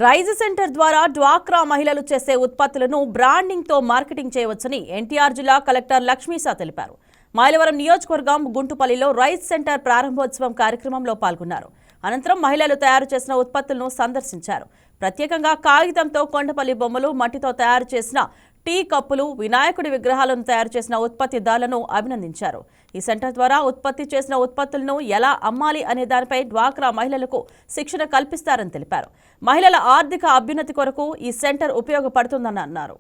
Rise centre ద్వారా డ్వాక్రా మహిళలు చేసే ఉత్పత్తులను బ్రాండింగ్ తో మార్కెటింగ్ చేయవచ్చని ఎన్టీఆర్ జిల్లా కలెక్టర్ లక్ష్మీసా తెలిపారు. మైలవరం నియోజకవర్గం గుంటుపల్లిలో రైజ్ సెంటర్ ప్రారంభోత్సవం కార్యక్రమంలో పాల్గొన్నారు. అనంతరం మహిళలు తయారు చేసిన ఉత్పత్తులను సందర్శించారు. ప్రత్యేకంగా కాగితంతో కొండపల్లి బొమ్మలు, మట్టితో తయారు చేసిన టీ కప్పులు, వినాయకుడి విగ్రహాలను తయారు చేసిన ఉత్పత్తిదారులను అభినందించారు. ఈ సెంటర్ ద్వారా ఉత్పత్తి చేసిన ఉత్పత్తులను ఎలా అమ్మాలి అనే దానిపై డ్వాక్రా మహిళలకు శిక్షణ కల్పిస్తారని తెలిపారు. మహిళల ఆర్థిక అభ్యున్నతి కొరకు ఈ సెంటర్ ఉపయోగపడుతుందని అన్నారు.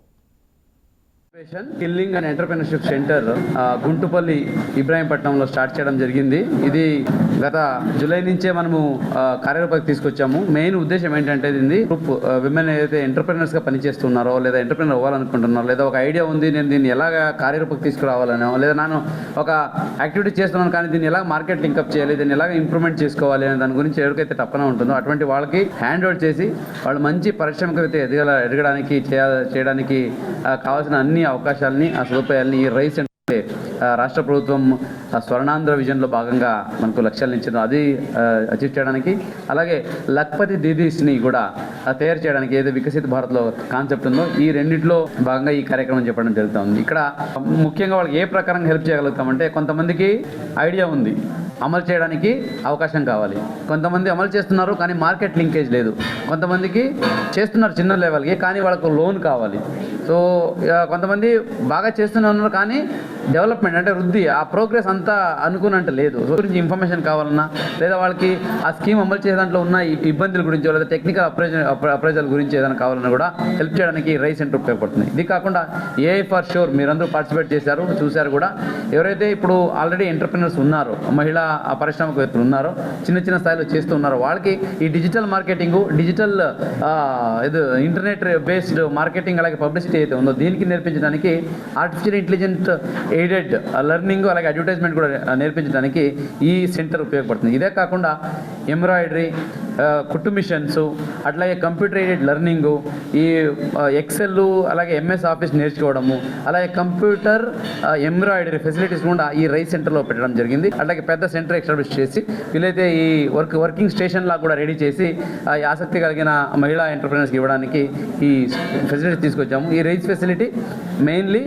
Skilling and entrepreneurship centre Guntupalli ఇబ్రాహీంపట్నంలో స్టార్ట్ చేయడం జరిగింది. ఇది గత జూలై నుంచే మనము కార్యరూపకి తీసుకొచ్చాము. మెయిన్ ఉద్దేశం ఏంటంటే ఇది గ్రూప్ విమెన్ ఏదైతే ఎంటర్‌ప్రెన్యూర్స్గా పనిచేస్తున్నారో, లేదా ఎంటర్‌ప్రెన్యూర్ అవ్వాలనుకుంటున్నారో, లేదా ఒక ఐడియా ఉంది నేను దీన్ని ఎలాగ కార్యరూపకి తీసుకురావాలనో, లేదా నేను ఒక యాక్టివిటీ చేస్తున్నాను కానీ దీన్ని ఎలా మార్కెట్ లింకప్ చేయాలి, దీన్ని ఎలాగ ఇంప్రూవ్మెంట్ చేసుకోవాలి అనే దాని గురించి ఎవరికైతే తప్పన ఉంటుందో అటువంటి వాళ్ళకి హ్యాండ్ ఓవర్ చేసి వాళ్ళు మంచి పారిశ్రామికవేత్త ఎదగడానికి చేయడానికి కావాల్సిన అన్ని అవకాశాలని, ఆ సదుపాయాలని ఈ రైస్ అంటే రాష్ట్ర ప్రభుత్వం స్వర్ణాంధ్ర విజన్లో భాగంగా మనకు లక్ష్యాలు ఇచ్చిందో అది అచీవ్ చేయడానికి, అలాగే లఖ్పతి దీదీస్ని కూడా తయారు చేయడానికి ఏదో వికసిత భారత్లో కాన్సెప్ట్ ఉందో ఈ రెండింటిలో భాగంగా ఈ కార్యక్రమం చెప్పడం జరుగుతుంది. ఇక్కడ ముఖ్యంగా వాళ్ళకి ఏ ప్రకారంగా హెల్ప్ చేయగలుగుతామంటే, కొంతమందికి ఐడియా ఉంది, అమలు చేయడానికి అవకాశం కావాలి. కొంతమంది అమలు చేస్తున్నారు కానీ మార్కెట్ లింకేజ్ లేదు. కొంతమందికి చేస్తున్నారు చిన్న లెవెల్కి కానీ వాళ్ళకు లోన్ కావాలి. సో కొంతమంది బాగా చేస్తూనే ఉన్నారు కానీ డెవలప్మెంట్ అంటే వృద్ధి, ఆ ప్రోగ్రెస్ అంతా అనుకున్నట్టు లేదు. సో గురించి ఇన్ఫర్మేషన్ కావాలన్నా, లేదా వాళ్ళకి ఆ స్కీమ్ అమలు చేసే దాంట్లో ఉన్న ఇబ్బందుల గురించి, లేదా టెక్నికల్ అప్రైజల్ గురించి ఏదైనా కావాలన్నా కూడా హెల్ప్ చేయడానికి రైస్ సెంటర్ ఉపయోగపడుతుంది. ఇది కాకుండా ఏఐ ఫర్ షూర్ మీరందరూ పార్టిసిపేట్ చేశారు, చూశారు కూడా. ఎవరైతే ఇప్పుడు ఆల్రెడీ ఎంటర్‌ప్రెన్యూర్స్ ఉన్నారో, మహిళా పారిశ్రామికవేత్తలు ఉన్నారో, చిన్న చిన్న స్థాయిలో చేస్తూ ఉన్నారో, వాళ్ళకి ఈ digital marketing, digital internet based marketing, అలాగే పబ్లిసిటీ అయితే ఉందో దీనికి నేర్పించడానికి ఆర్టిఫిషియల్ ఇంటెలిజెంట్ ఎయిడెడ్ లెర్నింగ్, అలాగే అడ్వర్టైజ్మెంట్ కూడా నేర్పించడానికి ఈ సెంటర్ ఉపయోగపడుతుంది. ఇదే కాకుండా ఎంబ్రాయిడరీ, కుట్టు మిషన్స్, అట్లాగే కంప్యూటర్ ఎయిడెడ్ లెర్నింగు, ఈ ఎక్సెల్, అలాగే ఎంఎస్ ఆఫీస్ నేర్చుకోవడము, అలాగే కంప్యూటర్ ఎంబ్రాయిడరీ ఫెసిలిటీస్ కూడా ఈ రైస్ సెంటర్లో పెట్టడం జరిగింది. అట్లాగే పెద్ద సెంటర్ ఎస్టాబ్లిష్ చేసి వీలైతే ఈ వర్కింగ్ స్టేషన్ లాగా కూడా రెడీ చేసి ఆసక్తి కలిగిన మహిళా ఎంటర్‌ప్రెన్యూర్స్కి ఇవ్వడానికి ఈ ఫెసిలిటీ తీసుకొచ్చాము. ఈ rice facility mainly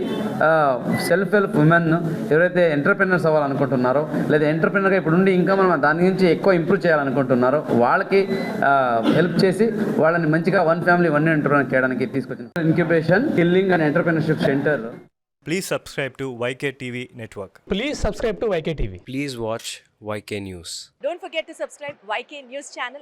self help women ఎవరైతే ఎంటర్‌ప్రెన్యూర్స్ అవ్వాలనుకుంటున్నారో, లేదా ఎంటర్‌ప్రెన్యూర్గా ఇప్పుడు ఉండి ఇంకా మనం దాని గురించి ఎక్కువ ఇంప్రూవ్ చేయాలనుకుంటున్నారో వాళ్ళకి హెల్ప్ చేసి వాళ్ళని మంచిగా వన్ ఫ్యామిలీ వన్ ఎంటర్‌ప్రెన్యూర్ చేయడానికి తీసుకొచ్చిన incubation, skilling and entrepreneurship centre. Please subscribe to YK TV Network. Please subscribe to YK TV. Please watch YK News. Don't forget to subscribe YK News channel.